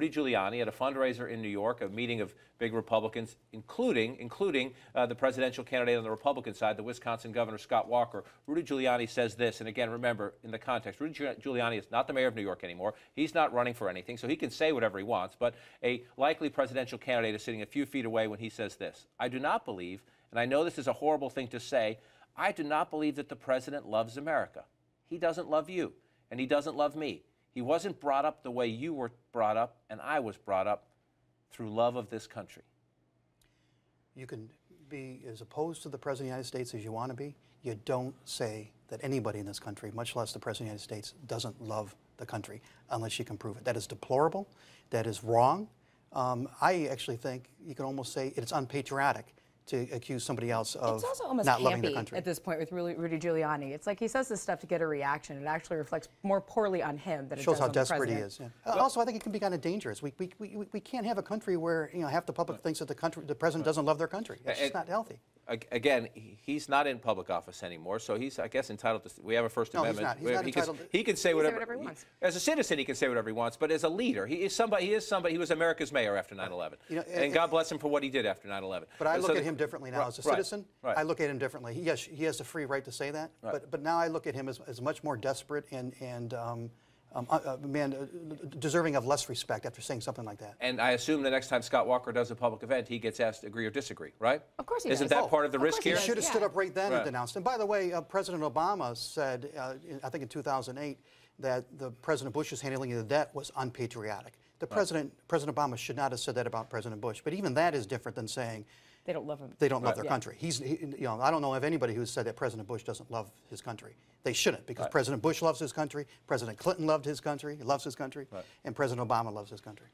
Rudy Giuliani at a fundraiser in New York, a meeting of big Republicans, including the presidential candidate on the Republican side, the Wisconsin Governor Scott Walker. Rudy Giuliani says this, and again, remember, in the context, Rudy Giuliani is not the mayor of New York anymore. He's not running for anything, so he can say whatever he wants, but a likely presidential candidate is sitting a few feet away when he says this. I do not believe, and I know this is a horrible thing to say, I do not believe that the president loves America. He doesn't love you, and he doesn't love me. He wasn't brought up the way you were brought up, and I was brought up through love of this country. You can be as opposed to the President of the United States as you want to be. You don't say that anybody in this country, much less the President of the United States, doesn't love the country unless you can prove it. That is deplorable. That is wrong. I actually think you can almost say it's unpatriotic to accuse somebody else of not loving their country. At this point with Rudy Giuliani. It's like he says this stuff to get a reaction. It actually reflects more poorly on him than it does on the president. Shows how desperate he is. Yeah. Also, I think it can be kind of dangerous. We can't have a country where half the public thinks that the president doesn't love their country. It's just not healthy. Again, he's not in public office anymore, so he's, I guess, entitled to. We have a First Amendment. He's not entitled. He can say whatever he wants. As a citizen, he can say whatever he wants. But as a leader, he is somebody. He was America's mayor after 9/11, and God bless him for what he did after 9/11. But I look at him differently now as a citizen. I look at him differently. Yes, he has the free right to say that. But now I look at him as much more desperate and deserving of less respect after saying something like that. And I assume the next time Scott Walker does a public event, he gets asked to agree or disagree, right? Of course he does. Isn't that part of the risk here? He should have stood up right then and denounced. And by the way, President Obama said, I think in 2008, that the President Bush's handling of the debt was unpatriotic. President Obama should not have said that about President Bush. But even that is different than saying they don't love him. They don't love their country. I don't know of anybody who's said that President Bush doesn't love his country. They shouldn't, because President Bush loves his country, President Clinton loved his country, he loves his country, and President Obama loves his country.